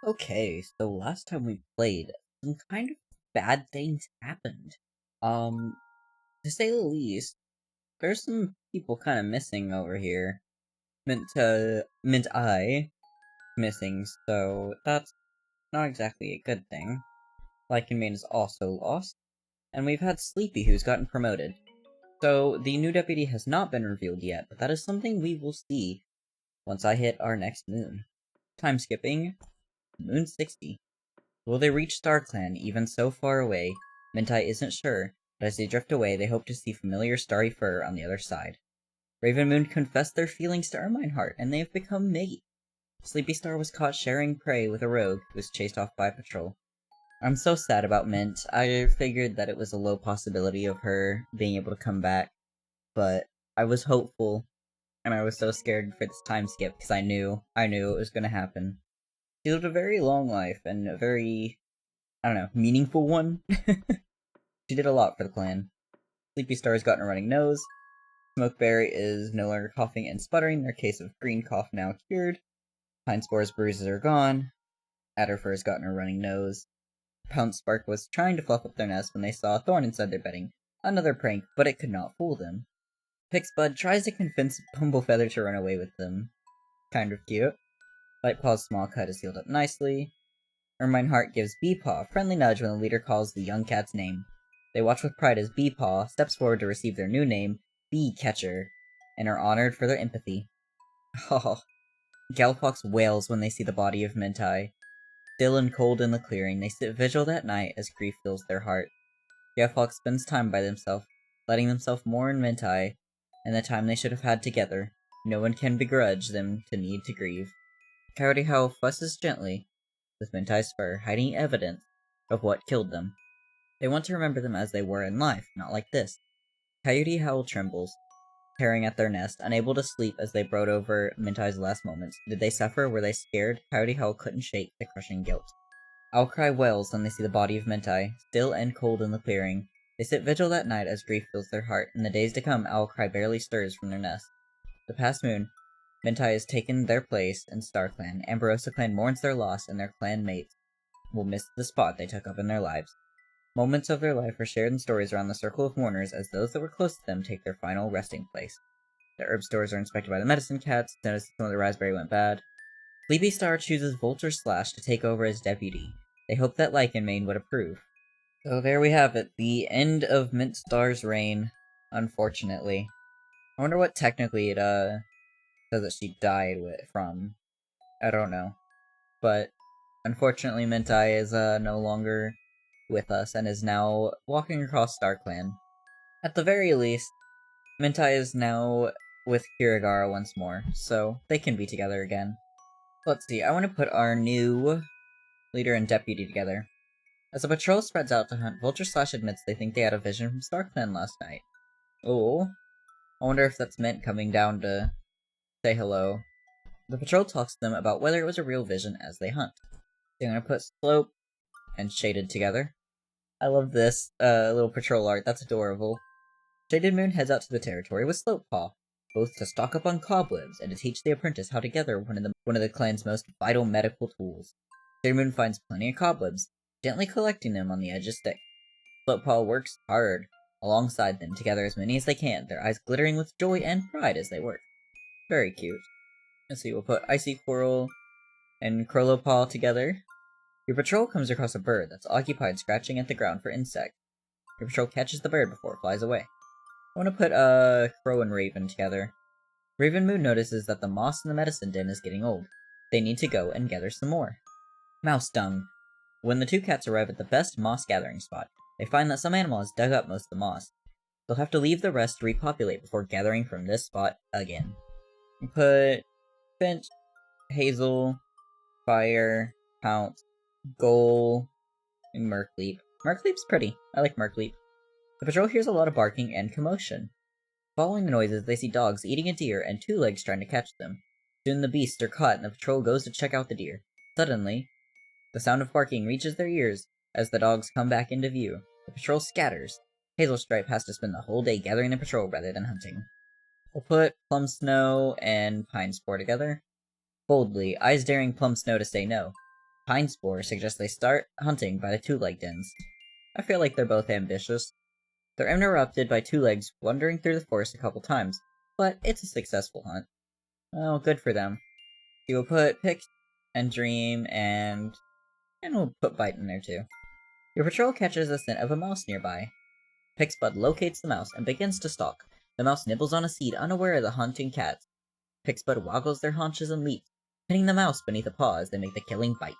Okay, so last time we played, some kind of bad things happened. Um, to say the least, there's some people kind of missing over here. Mint I missing, so that's not exactly a good thing. Lycan Main is also lost, and we've had Sleepy who's gotten promoted. So the new deputy has not been revealed yet, but that is something we will see once I hit our next moon. Time skipping, Moon 60. Will they reach StarClan even so far away? Mintai isn't sure, but as they drift away, they hope to see familiar starry fur on the other side. Ravenmoon confessed their feelings to Ermine Heart, and they have become mate. Sleepystar was caught sharing prey with a rogue who was chased off by a patrol. I'm so sad about Mint. I figured that it was a low possibility of her being able to come back, but I was hopeful, and I was so scared for this time skip because I knew it was going to happen. She lived a very long life and a very, I don't know, meaningful one. She did a lot for the clan. Sleepy Star has gotten a running nose. Smokeberry is no longer coughing and sputtering, their case of green cough now cured. Pine Spore's bruises are gone. Adderfur has gotten a running nose. Pounce Spark was trying to fluff up their nest when they saw a thorn inside their bedding. Another prank, but it could not fool them. Pixbud tries to convince Bumblefeather to run away with them. Kind of cute. Lightpaw's small cut is healed up nicely. Ermine Heart gives Beepaw a friendly nudge when the leader calls the young cat's name. They watch with pride as Beepaw steps forward to receive their new name, Bee Catcher, and are honored for their empathy. Oh, Galfox wails when they see the body of Mintai. Still and cold in the clearing, they sit vigil that night as grief fills their heart. Galfox spends time by themselves, letting themselves mourn Mintai, and the time they should have had together. No one can begrudge them to need to grieve. Coyote Howl fusses gently with Mintai's fur, hiding evidence of what killed them. They want to remember them as they were in life, not like this. Coyote Howl trembles, tearing at their nest, unable to sleep as they brood over Mintai's last moments. Did they suffer? Were they scared? Coyote Howl couldn't shake the crushing guilt. Owlcry wails when they see the body of Mintai, still and cold in the clearing. They sit vigil that night as grief fills their heart. In the days to come, Owlcry barely stirs from their nest. The past moon, Mintai has taken their place in StarClan. AmbrosiaClan mourns their loss, and their clan mates will miss the spot they took up in their lives. Moments of their life are shared in stories around the circle of mourners as those that were close to them take their final resting place. The herb stores are inspected by the medicine cats, notice some of the raspberry went bad. Sleepystar chooses Vulture Slash to take over as deputy. They hope that Lycan Main would approve. So there we have it, the end of Mintstar's reign, unfortunately. I wonder what technically it says that she died from. I don't know. But unfortunately Mintai is no longer with us and is now walking across StarClan. At the very least, Mintai is now with Kirigara once more, so they can be together again. Let's see, I want to put our new leader and deputy together. As the patrol spreads out to hunt, Vulture Slash admits they think they had a vision from StarClan last night. Oh, I wonder if that's Mint coming down to say hello. The patrol talks to them about whether it was a real vision as they hunt. They're gonna put Slope and Shaded together. I love this little patrol art, that's adorable. Shaded Moon heads out to the territory with Slopepaw, both to stock up on cobwebs and to teach the apprentice how to gather one of the clan's most vital medical tools. Shaded Moon finds plenty of cobwebs, gently collecting them on the edge of stick. Slopepaw works hard alongside them to gather as many as they can, their eyes glittering with joy and pride as they work. Very cute. Let's see, we'll put Icy Coral and Crowlowpaw together. Your patrol comes across a bird that's occupied scratching at the ground for insects. Your patrol catches the bird before it flies away. I want to put Crow and Raven together. Raven Moon notices that the moss in the medicine den is getting old. They need to go and gather some more. Mouse Dung. When the two cats arrive at the best moss gathering spot, they find that some animal has dug up most of the moss. They'll have to leave the rest to repopulate before gathering from this spot again. We put Finch, Hazel, Fire, Pounce, Goal, and Murkleap. Murkleap's pretty. I like Murkleap. The patrol hears a lot of barking and commotion. Following the noises, they see dogs eating a deer and two legs trying to catch them. Soon the beasts are caught and the patrol goes to check out the deer. Suddenly, the sound of barking reaches their ears as the dogs come back into view. The patrol scatters. Hazelstripe has to spend the whole day gathering the patrol rather than hunting. We'll put Plum Snow and Pine Spore together. Boldly, eyes daring Plum Snow to say no. Pine Spore suggests they start hunting by the two-legged dens. I feel like they're both ambitious. They're interrupted by two legs wandering through the forest a couple times, but it's a successful hunt. Well, good for them. You will put Pick and Dream and we'll put Bite in there too. Your patrol catches the scent of a mouse nearby. Pixbud locates the mouse and begins to stalk. The mouse nibbles on a seed, unaware of the hunting cats. Pixbud waggles their haunches and leaps, hitting the mouse beneath a paw as they make the killing bite.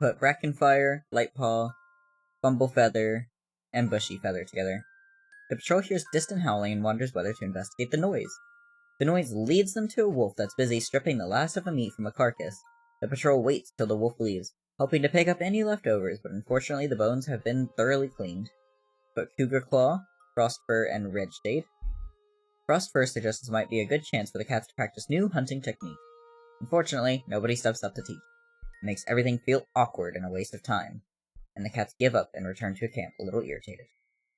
Put Brackenfire, Lightpaw, Bumblefeather, and Bushyfeather together. The patrol hears distant howling and wonders whether to investigate the noise. The noise leads them to a wolf that's busy stripping the last of the meat from a carcass. The patrol waits till the wolf leaves, hoping to pick up any leftovers, but unfortunately the bones have been thoroughly cleaned. Put Cougar Claw, Frostfur, and Redshade. Frostfur suggests this might be a good chance for the cats to practice new hunting techniques. Unfortunately, nobody steps up to teach. It makes everything feel awkward and a waste of time, and the cats give up and return to camp a little irritated.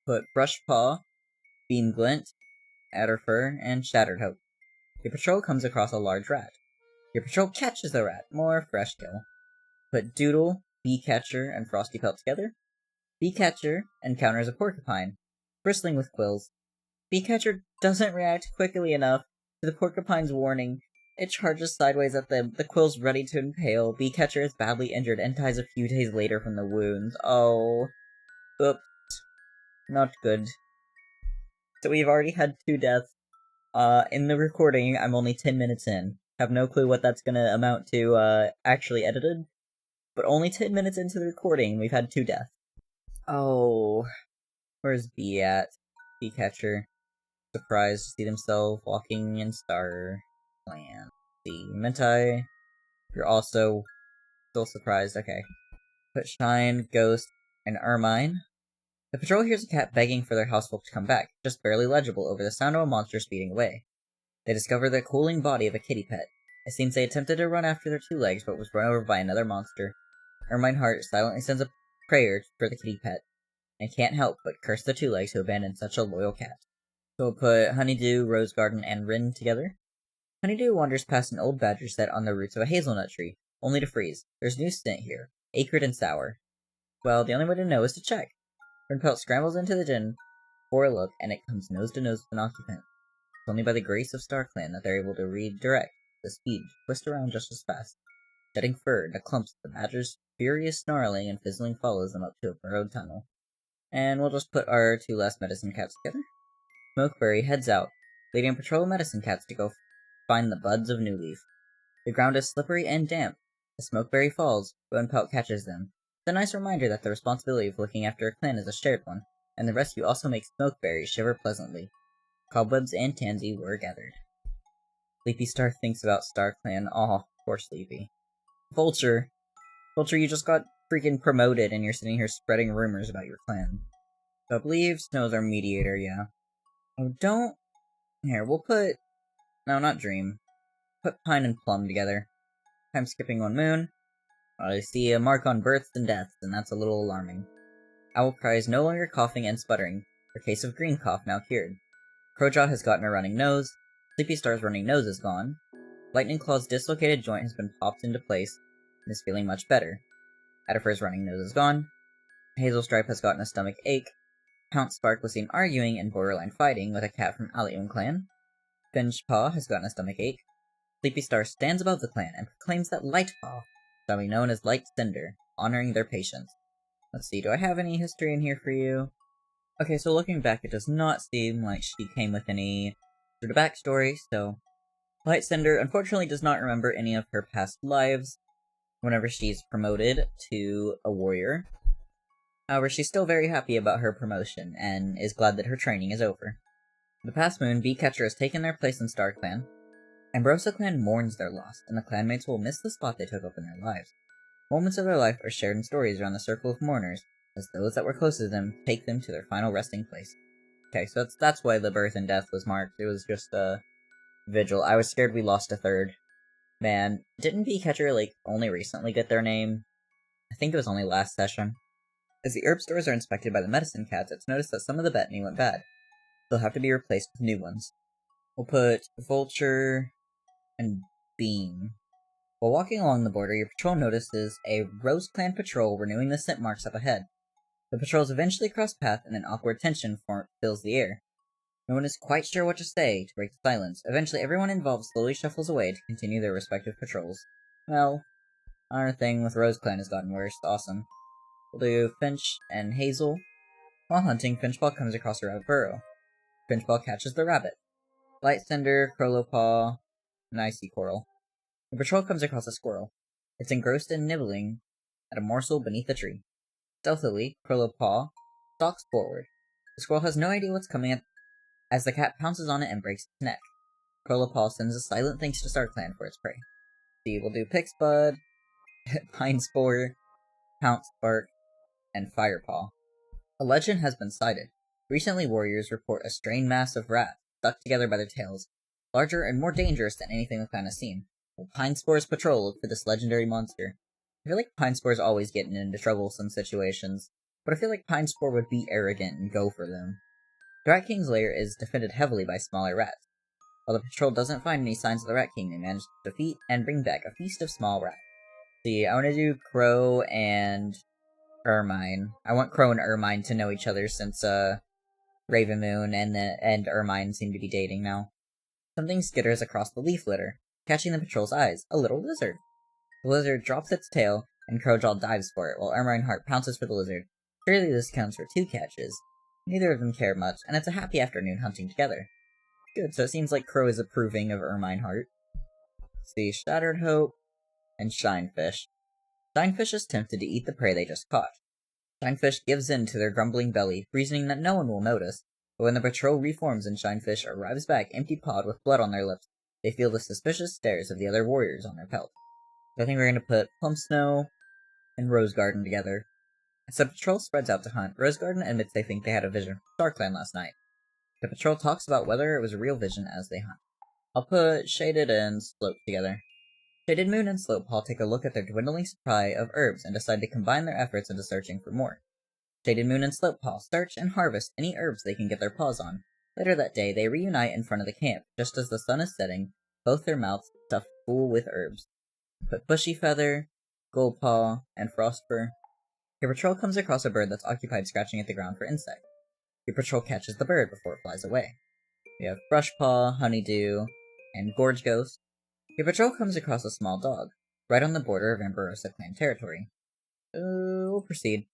Put Brushpaw, Beamglint, Adderfur, and Shattered Hope. Your patrol comes across a large rat. Your patrol catches the rat, more fresh kill. Put Doodle, Beecatcher, and Frosty Pelt together. Beecatcher encounters a porcupine, bristling with quills. Beecatcher doesn't react quickly enough to the porcupine's warning. It charges sideways at them, the quills ready to impale. Beecatcher is badly injured and dies a few days later from the wounds. Oh. Oops. Not good. So we've already had 2 deaths. In the recording, I'm only 10 minutes in. Have no clue what that's gonna amount to, actually edited. But only 10 minutes into the recording, we've had 2 deaths. Oh. Where's Bee at? Beecatcher. Surprised to see themselves walking in Star Clan. The Mentai. You're also still surprised. Okay. Put Shine, Ghost, and Ermine. The patrol hears a cat begging for their housefolk to come back, just barely legible over the sound of a monster speeding away. They discover the cooling body of a kitty pet. It seems they attempted to run after their 2 legs, but was run over by another monster. Ermine Heart silently sends a prayer for the kitty pet, and can't help but curse the 2 legs who abandoned such a loyal cat. So we'll put Honeydew, Rose Garden, and Rin together. Honeydew wanders past an old badger set on the roots of a hazelnut tree, only to freeze. There's new scent here, acrid and sour. Well, the only way to know is to check. Rinpelt scrambles into the den for a look, and it comes nose to nose with an occupant. It's only by the grace of StarClan that they're able to redirect the speed to twist around just as fast. Shedding fur into clumps, the badger's furious snarling and fizzling follows them up to a burrowed tunnel. And we'll just put our 2 last medicine cats together. Smokeberry heads out, leading a patrol of medicine cats to go find the buds of New Leaf. The ground is slippery and damp. As Smokeberry falls, Rinpelt catches them. It's a nice reminder that the responsibility of looking after a clan is a shared one, and the rescue also makes Smokeberry shiver pleasantly. Cobwebs and Tansy were gathered. Sleepystar thinks about StarClan. Aw, poor Sleepy. Vulture, you just got freaking promoted and you're sitting here spreading rumors about your clan. So I believe Snow's our mediator, yeah. Oh, don't... Here, we'll put... No, not Dream. Put Pine and Plum together. I'm skipping 1 moon. I see a mark on births and deaths, and that's a little alarming. Owlcry is no longer coughing and sputtering, her case of green cough now cured. Crowjaw has gotten a running nose, Sleepystar's running nose is gone, Lightning Claw's dislocated joint has been popped into place, and is feeling much better. Adderfur's running nose is gone, Hazelstripe has gotten a stomach ache, Pounce Spark was seen arguing and borderline fighting with a cat from Alium Clan, Finchpaw has gotten a stomach ache, Sleepystar stands above the clan and proclaims that Lightpaw shall be known as Light Cinder, honoring their patience. Let's see, do I have any history in here for you? Okay, so looking back, it does not seem like she came with any sort of backstory, so... Light Cinder unfortunately does not remember any of her past lives whenever she's promoted to a warrior. However, she's still very happy about her promotion, and is glad that her training is over. The past moon, Beecatcher has taken their place in StarClan. AmbrosiaClan mourns their loss, and the clanmates will miss the spot they took up in their lives. Moments of their life are shared in stories around the circle of mourners, as those that were closest to them take them to their final resting place. Okay, so that's why the birth and death was marked. It was just a vigil. I was scared we lost a third. Man, didn't Beecatcher, only recently get their name? I think it was only last session. As the herb stores are inspected by the medicine cats, it's noticed that some of the betony went bad. They'll have to be replaced with new ones. We'll put Vulture and Beam. While walking along the border, your patrol notices a Rose Clan patrol renewing the scent marks up ahead. The patrols eventually cross paths and an awkward tension fills the air. No one is quite sure what to say to break the silence. Eventually, everyone involved slowly shuffles away to continue their respective patrols. Well, our thing with Rose Clan has gotten worse. Awesome. We'll do Finch and Hazel. While hunting, Finchball comes across a rabbit burrow. Finchball catches the rabbit. Lightcinder, Crowlowpaw, and Icy Coral. The patrol comes across a squirrel. It's engrossed in nibbling at a morsel beneath a tree. Stealthily, Crowlowpaw stalks forward. The squirrel has no idea what's coming as the cat pounces on it and breaks its neck. Crowlowpaw sends a silent thanks to StarClan for its prey. See, we'll do Pixbud, Pine Spore, Pounce Spark, and Firepaw. A legend has been cited. Recently, warriors report a strange mass of rats stuck together by their tails, larger and more dangerous than anything we've kind of seen. Will Pine Spore's patrol look for this legendary monster? I feel like Pine Spore's always getting into troublesome situations, but I feel like Pine Spore would be arrogant and go for them. The Rat King's lair is defended heavily by smaller rats. While the patrol doesn't find any signs of the Rat King, they manage to defeat and bring back a feast of small rats. See, I want to do Crow and Ermine. I want Crow and Ermine to know each other since Ravenmoon and Ermine seem to be dating now. Something skitters across the leaf litter, catching the patrol's eyes. A little lizard. The lizard drops its tail, and Crowjaw dives for it, while Ermine Heart pounces for the lizard. Surely this counts for 2 catches. Neither of them care much, and it's a happy afternoon hunting together. Good, so it seems like Crow is approving of Ermine Heart. Let's see, Shattered Hope and Shinefish. Shinefish is tempted to eat the prey they just caught. Shinefish gives in to their grumbling belly, reasoning that no one will notice, but when the patrol reforms and Shinefish arrives back empty-pawed with blood on their lips, they feel the suspicious stares of the other warriors on their pelt. So I think we're going to put Plum Snow and Rose Garden together. As the patrol spreads out to hunt, Rose Garden admits they think they had a vision from StarClan last night. The patrol talks about whether it was a real vision as they hunt. I'll put Shaded and Slope together. Shaded Moon and Slopepaw take a look at their dwindling supply of herbs and decide to combine their efforts into searching for more. Shaded Moon and Slopepaw search and harvest any herbs they can get their paws on. Later that day, they reunite in front of the camp. Just as the sun is setting, both their mouths stuffed full with herbs. Put Bushy Feather, Goldpaw, and Frostfur. Your patrol comes across a bird that's occupied scratching at the ground for insects. Your patrol catches the bird before it flies away. We have Brushpaw, Honeydew, and Gorge Ghost. Your patrol comes across a small dog, right on the border of AmbrosiaClan territory. We'll proceed.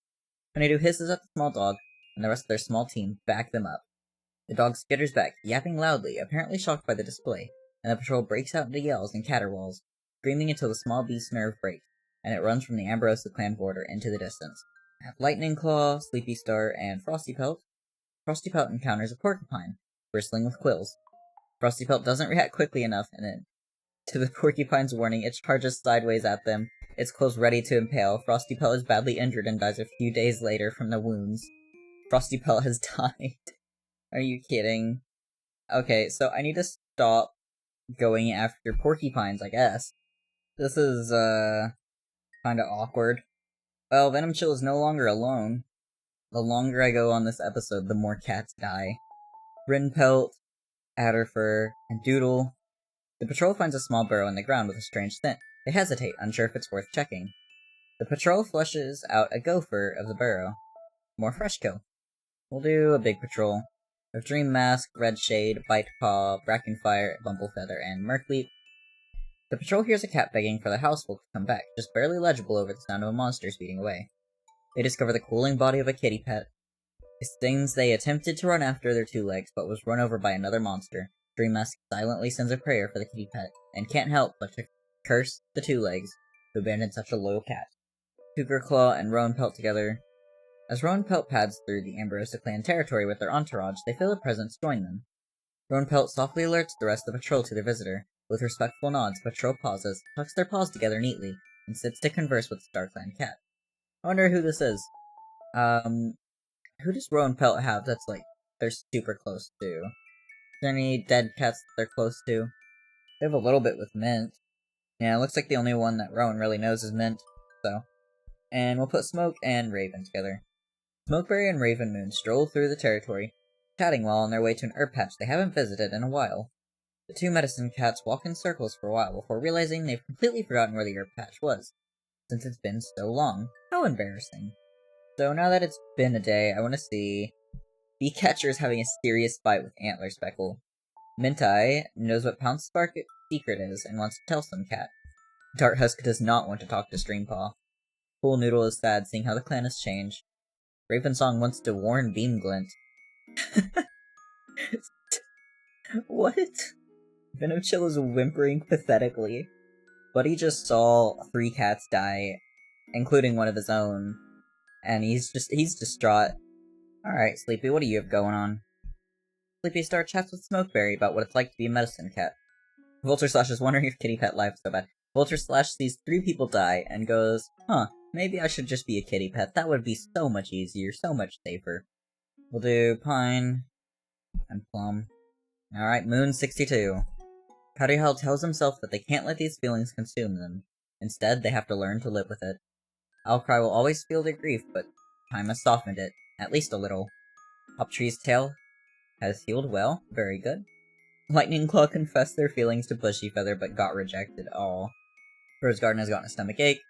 Honeydew hisses at the small dog, and the rest of their small team back them up. The dog skitters back, yapping loudly, apparently shocked by the display, and the patrol breaks out into yells and caterwauls, screaming until the small beast's nerve breaks, and it runs from the AmbrosiaClan border into the distance. At Lightning Claw, Sleepystar, and Frostypelt, Frostypelt encounters a porcupine, bristling with quills. Frostypelt doesn't react quickly enough, and to the porcupine's warning, it charges sideways at them, its quills ready to impale. Frostypelt is badly injured and dies a few days later from the wounds. Frostypelt has died. Are you kidding? Okay, so I need to stop going after porcupines, I guess. This is, kinda awkward. Well, Venom Chill is no longer alone. The longer I go on this episode, the more cats die. Rinpelt, Adderfur, and Doodle. The patrol finds a small burrow in the ground with a strange scent. They hesitate, unsure if it's worth checking. The patrol flushes out a gopher of the burrow. More Freshco. We'll do a big patrol. Of Dream Mask, Red Shade, Bite Paw, Brackenfire, Bumblefeather, and Murkleap. The patrol hears a cat begging for the housefolk to come back, just barely legible over the sound of a monster speeding away. They discover the cooling body of a kitty pet. It seems they attempted to run after their 2 legs, but was run over by another monster. Dream Mask silently sends a prayer for the kitty pet, and can't help but to curse the 2 legs, who abandoned such a loyal cat. Cougarclaw and Rowan Pelt together. As Rowan Pelt pads through the AmbrosiaClan territory with their entourage, they feel a presence join them. Rowan Pelt softly alerts the rest of the patrol to their visitor. With respectful nods, the patrol pauses, tucks their paws together neatly, and sits to converse with the StarClan cat. I wonder who this is. Who does Rowan Pelt have that's, like, they're super close to? Is there any dead cats that they're close to? They have a little bit with Mint. Yeah, it looks like the only one that Rowan really knows is Mint, so. And we'll put Smoke and Raven together. Smokeberry and Ravenmoon stroll through the territory, chatting while on their way to an herb patch they haven't visited in a while. The two medicine cats walk in circles for a while before realizing they've completely forgotten where the herb patch was, since it's been so long. How embarrassing. So now that it's been a day, I want to see Bee Catcher's having a serious fight with Antler Speckle. Mintai knows what Pounce Spark's secret is and wants to tell some cat. Dart Husk does not want to talk to Streampaw. Pool Noodle is sad seeing how the clan has changed. Ravensong wants to warn Beamglint. What? Venomchill is whimpering pathetically. Buddy just saw 3 cats die, including one of his own, and he's distraught. Alright, Sleepy, what do you have going on? Sleepystar chats with Smokeberry about what it's like to be a medicine cat. Vulture Slash is wondering if kitty pet life is so bad. Vulture Slash sees 3 people die and goes, huh, maybe I should just be a kitty pet. That would be so much easier, so much safer. We'll do Pine and Plum. Alright, Moon62. Powder Hell tells himself that they can't let these feelings consume them. Instead, they have to learn to live with it. Owlcry will always feel their grief, but time has softened it, at least a little. Hoptree's tail has healed well, very good. Lightning Claw confessed their feelings to Bushy Feather, but got rejected. Aw. Rose Garden has gotten a stomach ache.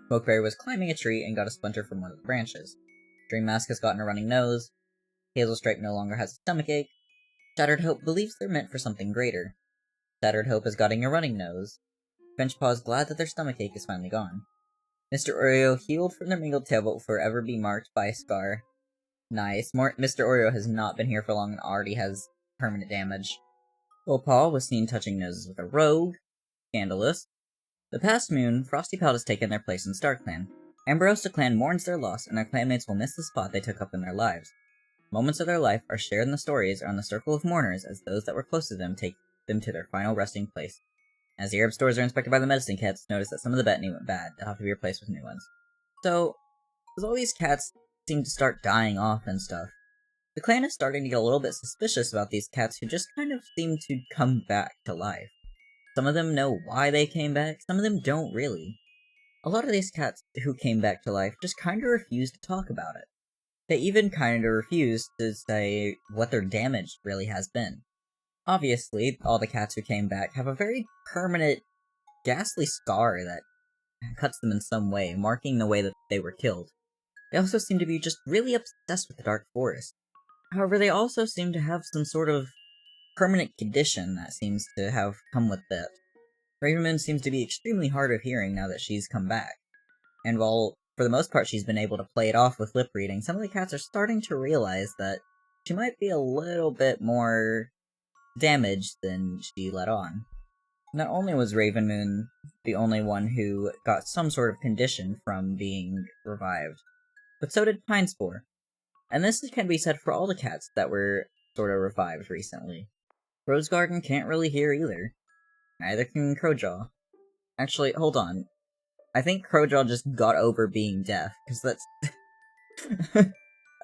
Smokeberry was climbing a tree and got a splinter from one of the branches. Dream Mask has gotten a running nose. Hazel Stripe no longer has a stomach ache. Shattered Hope believes they're meant for something greater. Shattered Hope is getting a running nose. Finchpaw is glad that their stomachache is finally gone. Mr. Oreo healed from their mangled tail but will forever be marked by a scar. Nice. Mr. Oreo has not been here for long and already has permanent damage. Paw was seen touching noses with a rogue. Scandalous. The past moon, Frosty Pelt has taken their place in StarClan. AmbrosiaClan mourns their loss, and their clanmates will miss the spot they took up in their lives. Moments of their life are shared in the stories around the circle of mourners as those that were close to them take them to their final resting place. As the herb stores are inspected by the medicine cats, notice that some of the betony went bad. They'll have to be replaced with new ones. So, as all these cats seem to start dying off and stuff, the clan is starting to get a little bit suspicious about these cats who just kind of seem to come back to life. Some of them know why they came back, some of them don't really. A lot of these cats who came back to life just kinda refuse to talk about it. They even kinda refuse to say what their damage really has been. Obviously, all the cats who came back have a very permanent, ghastly scar that cuts them in some way, marking the way that they were killed. They also seem to be just really obsessed with the Dark Forest. However, they also seem to have some sort of permanent condition that seems to have come with it. Ravenmoon seems to be extremely hard of hearing now that she's come back. And while, for the most part, she's been able to play it off with lip reading, some of the cats are starting to realize that she might be a little bit more damaged than she let on. Not only was Ravenmoon the only one who got some sort of condition from being revived, but so did Pinespore. And this can be said for all the cats that were sort of revived recently. Rose Garden can't really hear either. Neither can Crowjaw. Actually, hold on. I think Crowjaw just got over being deaf, because that's...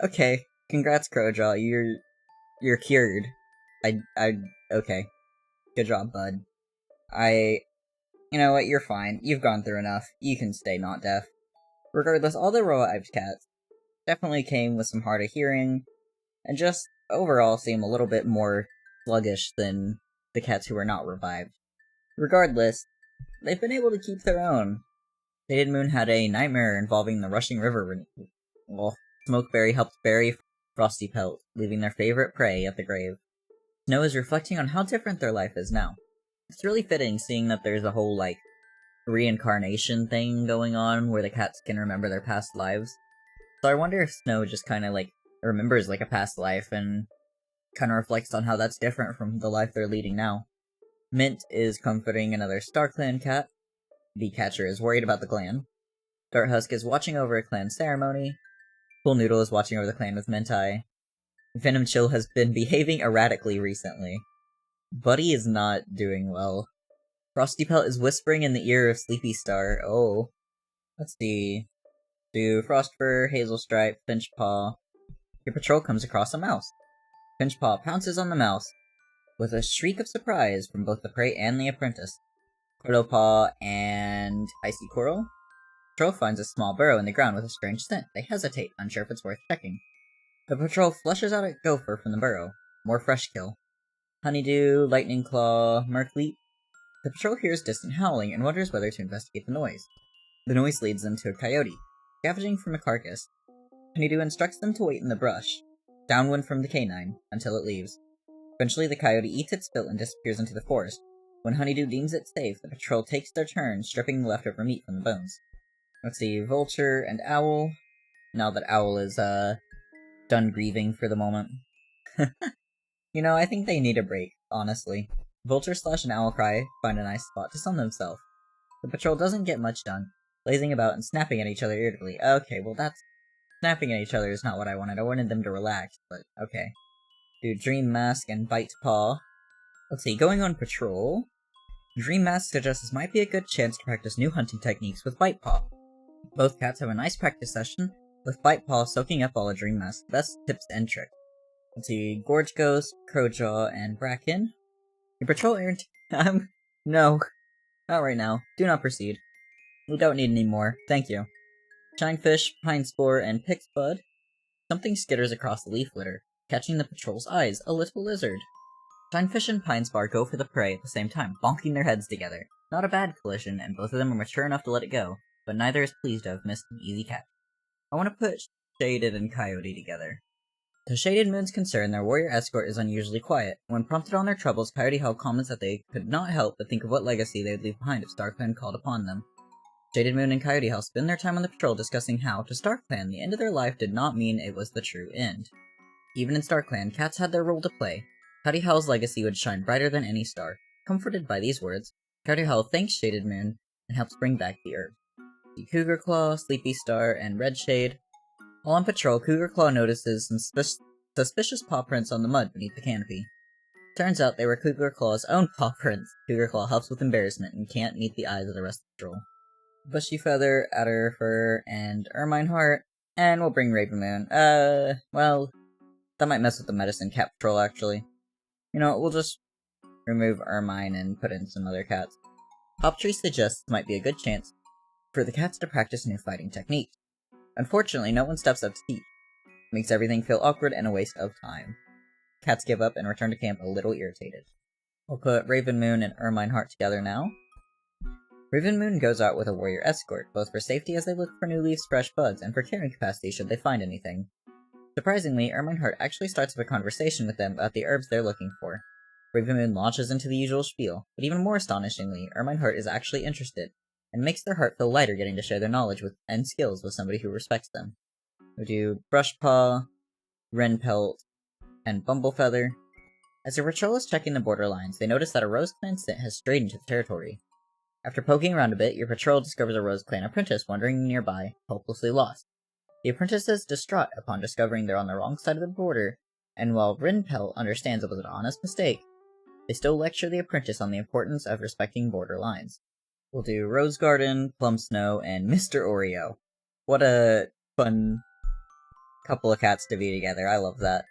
Okay, congrats Crowjaw, you're cured. Okay. Good job, bud. You know what, you're fine. You've gone through enough. You can stay not deaf. Regardless, all the revived cats definitely came with some hard of hearing, and just overall seem a little bit more sluggish than the cats who were not revived. Regardless, they've been able to keep their own. Faded Moon had a nightmare involving the rushing river. Well, Smokeberry helped bury Frosty Pelt, leaving their favorite prey at the grave. Snow is reflecting on how different their life is now. It's really fitting, seeing that there's a whole, reincarnation thing going on, where the cats can remember their past lives. So I wonder if Snow just kinda, remembers, a past life, and kinda reflects on how that's different from the life they're leading now. Mint is comforting another StarClan cat. Bee Catcher is worried about the clan. Dart Husk is watching over a clan ceremony. Pool Noodle is watching over the clan with Mentai. Venom Chill has been behaving erratically recently. Buddy is not doing well. Frosty Pelt is whispering in the ear of Sleepystar. Oh. Let's see. Do Frostfur, Hazel Stripe, Finchpaw. Your patrol comes across a mouse. Finchpaw pounces on the mouse, with a shriek of surprise from both the prey and the apprentice. Crowpaw and Icy Coral. Patrol finds a small burrow in the ground with a strange scent. They hesitate, unsure if it's worth checking. The patrol flushes out a gopher from the burrow. More fresh kill. Honeydew, Lightning Claw, Murkleep. The patrol hears distant howling and wonders whether to investigate the noise. The noise leads them to a coyote, scavenging from a carcass. Honeydew instructs them to wait in the brush, downwind from the canine, until it leaves. Eventually, the coyote eats its fill and disappears into the forest. When Honeydew deems it safe, the patrol takes their turn, stripping the leftover meat from the bones. Let's see, Vulture and Owl. Now that Owl is, done grieving for the moment. You know, I think they need a break, honestly. Vulture / and Owlcry find a nice spot to sun themselves. The patrol doesn't get much done, lazing about and snapping at each other irritably. Okay, well that's... Snapping at each other is not what I wanted. I wanted them to relax, but okay. Do Dream Mask and Bite Paw. Let's see, going on patrol... Dream Mask suggests this might be a good chance to practice new hunting techniques with Bite Paw. Both cats have a nice practice session, with Bite Paw soaking up all of Dream Mask's best tips and tricks. Let's see, Gorge Ghost, Crowjaw, and Bracken. Your patrol errant... No. Not right now. Do not proceed. We don't need any more. Thank you. Shinefish, Pine Spore, and Pixbud. Something skitters across the leaf litter, catching the patrol's eyes, a little lizard. Shinefish and Pine Spore go for the prey at the same time, bonking their heads together. Not a bad collision, and both of them are mature enough to let it go, but neither is pleased to have missed an easy catch. I want to put Shaded and Coyote together. To Shaded Moon's concern, their warrior escort is unusually quiet. When prompted on their troubles, Coyote Hell comments that they could not help but think of what legacy they would leave behind if StarClan called upon them. Shaded Moon and Coyote Hell spend their time on the patrol discussing how, to StarClan, the end of their life did not mean it was the true end. Even in StarClan, cats had their role to play. Coyote Hell's legacy would shine brighter than any star. Comforted by these words, Coyote Hell thanks Shaded Moon and helps bring back the Earth. The Cougar Claw, Sleepystar, and Red Shade. While on patrol, Cougar Claw notices some suspicious paw prints on the mud beneath the canopy. Turns out they were Cougar Claw's own paw prints. Cougar Claw helps with embarrassment and can't meet the eyes of the rest of the patrol. Bushy Feather, Adderfur, and Ermine Heart, and we'll bring Raven Moon. Well, that might mess with the Medicine Cat Patrol, actually. You know, we'll just remove Ermine and put in some other cats. Hoptree suggests this might be a good chance for the cats to practice new fighting techniques. Unfortunately, no one steps up to teach. It makes everything feel awkward and a waste of time. Cats give up and return to camp a little irritated. We'll put Raven Moon and Ermine Heart together now. Raven Moon goes out with a warrior escort, both for safety as they look for new leaves, fresh buds, and for carrying capacity should they find anything. Surprisingly, Ermine Heart actually starts up a conversation with them about the herbs they're looking for. Raven Moon launches into the usual spiel, but even more astonishingly, Ermine Heart is actually interested, and makes their heart feel lighter getting to share their knowledge with and skills with somebody who respects them. We do Brushpaw, Wrenpelt, and Bumblefeather. As their patrol is checking the borderlines, they notice that a Rose Clan scent has strayed into the territory. After poking around a bit, your patrol discovers a Rose Clan apprentice wandering nearby, hopelessly lost. The apprentice is distraught upon discovering they're on the wrong side of the border, and while Wrenpelt understands it was an honest mistake, they still lecture the apprentice on the importance of respecting border lines. We'll do Rose Garden, Plum Snow, and Mr. Oreo. What a fun couple of cats to be together, I love that.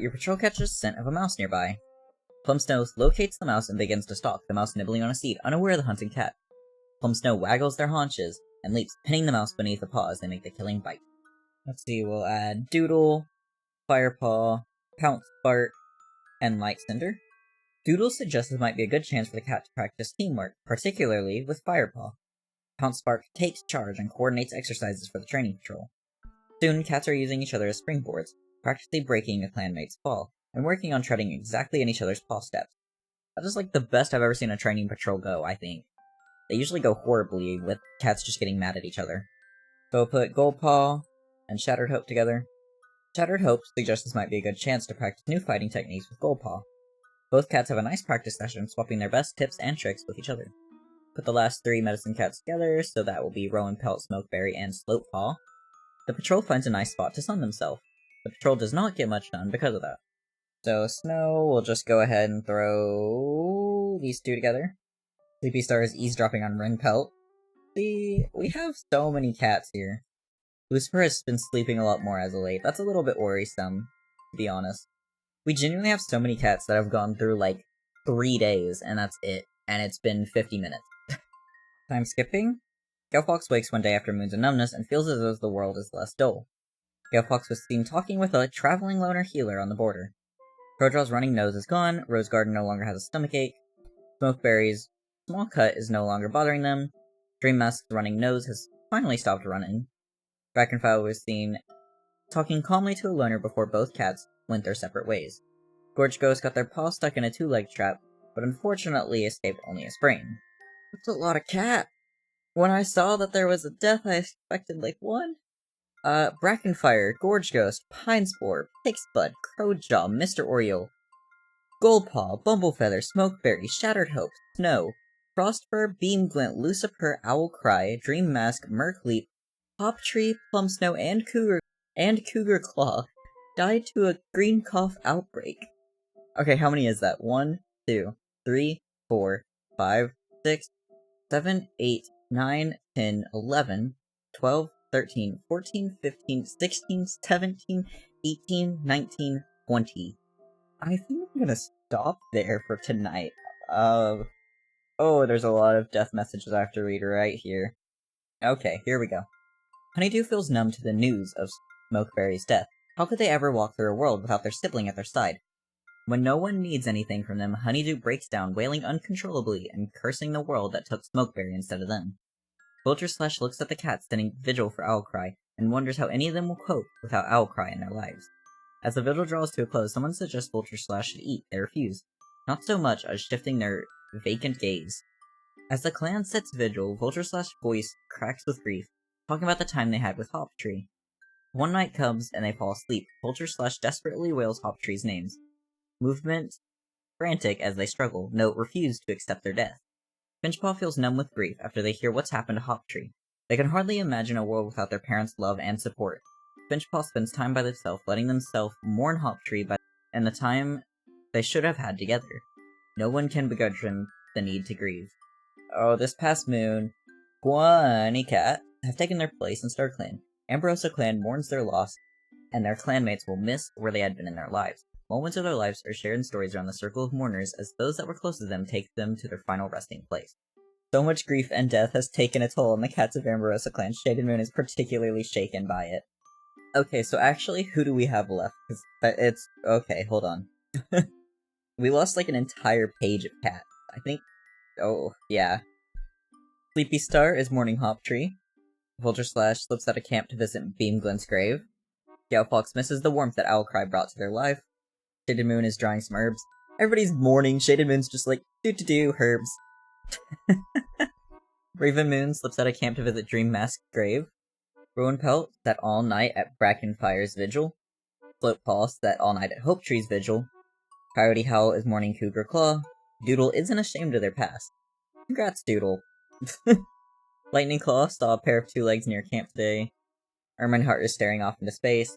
Your patrol catches the scent of a mouse nearby. Plum Snow locates the mouse and begins to stalk, the mouse nibbling on a seed, unaware of the hunting cat. Plum Snow waggles their haunches and leaps, pinning the mouse beneath the paw as they make the killing bite. Let's see, we'll add Doodle, Firepaw, Pounce Spark, and Light Cinder. Doodle suggests this might be a good chance for the cat to practice teamwork, particularly with Firepaw. Pounce Spark takes charge and coordinates exercises for the training patrol. Soon, cats are using each other as springboards, practically breaking a clanmate's fall, and working on treading exactly in each other's paw steps. That is like the best I've ever seen a training patrol go, I think. They usually go horribly, with cats just getting mad at each other. So we'll put Goldpaw and Shattered Hope together. Shattered Hope suggests this might be a good chance to practice new fighting techniques with Goldpaw. Both cats have a nice practice session, swapping their best tips and tricks with each other. Put the last 3 medicine cats together, so that will be Rowan Pelt, Smokeberry, and Slopepaw. The patrol finds a nice spot to sun themselves. The patrol does not get much done because of that. So Snow, we'll just go ahead and throw these two together. Sleepystar is eavesdropping on Wrenpelt. See, we have so many cats here. Lucifer has been sleeping a lot more as of late. That's a little bit worrisome, to be honest. We genuinely have so many cats that have gone through, like, 3 days, and that's it. And it's been 50 minutes. Time skipping? Galfox wakes one day after moons of numbness and feels as though the world is less dull. Galfox was seen talking with a traveling loner healer on the border. Crowjaw's running nose is gone, Rose Garden no longer has a stomachache, Smokeberry's small cut is no longer bothering them, Dream Mask's running nose has finally stopped running. Brackenfile was seen talking calmly to a loner before both cats went their separate ways. Gorge Ghost got their paw stuck in a two-leg trap, but unfortunately escaped only a sprain. That's a lot of cat! When I saw that there was a death, I expected like one. Brackenfire, Gorge Ghost, Pinespore, Pixbud, Crowjaw, Mr. Oreo, Goldpaw, Bumblefeather, Smokeberry, Shattered Hope, Snow, Frostfur, Beamglint, Lucifer, Owlcry, Dream Mask, Merkleap, Poptree, Plumsnow, and Cougar Claw died to a green cough outbreak. Okay, how many is that? 1, 2, 3, 4, 5, 6, 7, 8, 9, 10, 11, 12, 13, 14, 15, 16, 17, 18, 19, 20. I think I'm gonna stop there for tonight. Oh, there's a lot of death messages I have to read right here. Okay, here we go. Honeydew feels numb to the news of Smokeberry's death. How could they ever walk through a world without their sibling at their side? When no one needs anything from them, Honeydew breaks down, wailing uncontrollably and cursing the world that took Smokeberry instead of them. Vulture/Slash looks at the cats standing vigil for Owlcry, and wonders how any of them will cope without Owlcry in their lives. As the vigil draws to a close, someone suggests Vulture/Slash should eat. They refuse, not so much as shifting their vacant gaze. As the clan sits vigil, Vulture/Slash voice cracks with grief, talking about the time they had with Hoptree. One night comes and they fall asleep. Vulture/Slash desperately wails Hoptree's names. Movement frantic as they struggle. Note refused to accept their death. Finchpaw feels numb with grief after they hear what's happened to Hoptree. They can hardly imagine a world without their parents' love and support. Finchpaw spends time by themselves, letting themselves mourn Hoptree and the time they should have had together. No one can begrudge them the need to grieve. Oh, this past moon, 20 cats have taken their place in StarClan. AmbrosiaClan mourns their loss, and their clanmates will miss where they had been in their lives. Moments of their lives are shared in stories around the circle of mourners as those that were close to them take them to their final resting place. So much grief and death has taken a toll on the cats of AmbrosiaClan. Shaded Moon is particularly shaken by it. Okay, so actually, who do we have left? It's... Okay, hold on. We lost like an entire page of cats. I think... Oh, yeah. Sleepystar is mourning Hoptree. Vulture/Slash slips out of camp to visit Beamglint's grave. Gowfox misses the warmth that Owlcry brought to their life. Shaded Moon is drying some herbs. Everybody's mourning. Shaded Moon's just like, do herbs. Raven Moon slips out of camp to visit Dream Mask's grave. Rowan Pelt sat all night at Brackenfire's vigil. Floatpaw sat all night at Hopetree's vigil. Coyote Howl is mourning Cougar Claw. Doodle isn't ashamed of their past. Congrats, Doodle. Lightning Claw saw a pair of two legs near camp today. Erminheart is staring off into space.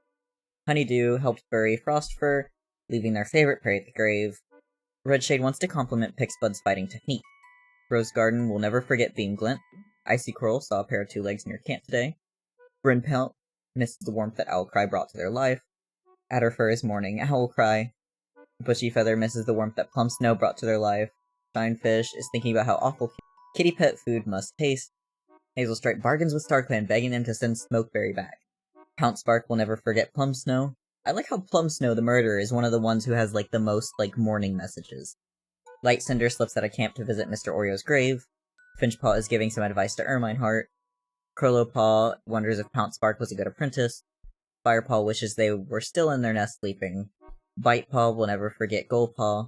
Honeydew helped bury Frostfur, leaving their favorite prey at the grave. Redshade wants to compliment Pixbud's fighting technique. Rose Garden will never forget Beamglint. Icy Coral saw a pair of two legs near camp today. Brinpelt misses the warmth that Owlcry brought to their life. Adderfur is mourning Owlcry. Bushy Feather misses the warmth that Plumsnow brought to their life. Shinefish is thinking about how awful kitty pet food must taste. Hazelstripe bargains with StarClan, begging them to send Smokeberry back. Pouncespark will never forget Plumsnow. I like how Plumsnow, the murderer, is one of the ones who has like the most mourning messages. Light Cinder slips out of camp to visit Mr. Oreo's grave. Finchpaw is giving some advice to Erminheart. Crowlowpaw wonders if Pouncespark was a good apprentice. Firepaw wishes they were still in their nest sleeping. Bitepaw will never forget Goldpaw.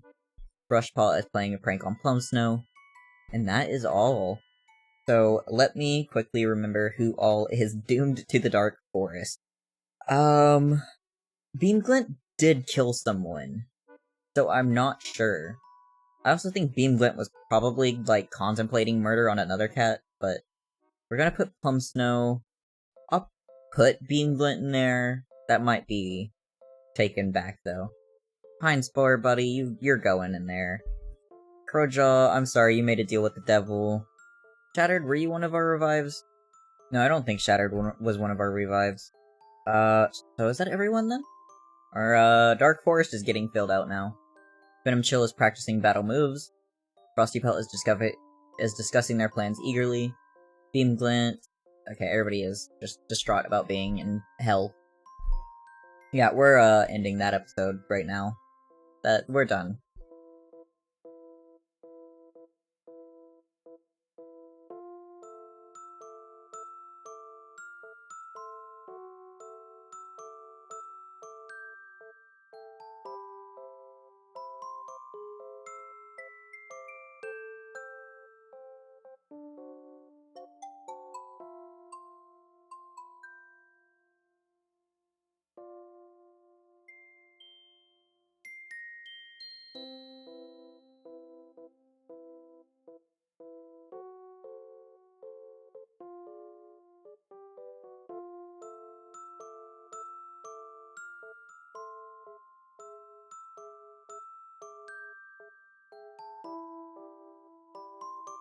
Brushpaw is playing a prank on Plumsnow. And that is all. So, let me quickly remember who all is doomed to the Dark Forest. Beamglint did kill someone, so I'm not sure. I also think Beamglint was probably, contemplating murder on another cat, but we're gonna put Plumsnow. I'll put Beamglint in there. That might be taken back, though. Pinespore, buddy, you're going in there. Crowjaw, I'm sorry, you made a deal with the devil. Shattered, were you one of our revives? No, I don't think Shattered was one of our revives. So is that everyone then? Our, Dark Forest is getting filled out now. Venom Chill is practicing battle moves. Frosty Pelt is discussing their plans eagerly. Beamglint... Okay, everybody is just distraught about being in hell. Yeah, we're, ending that episode right now. that we're done.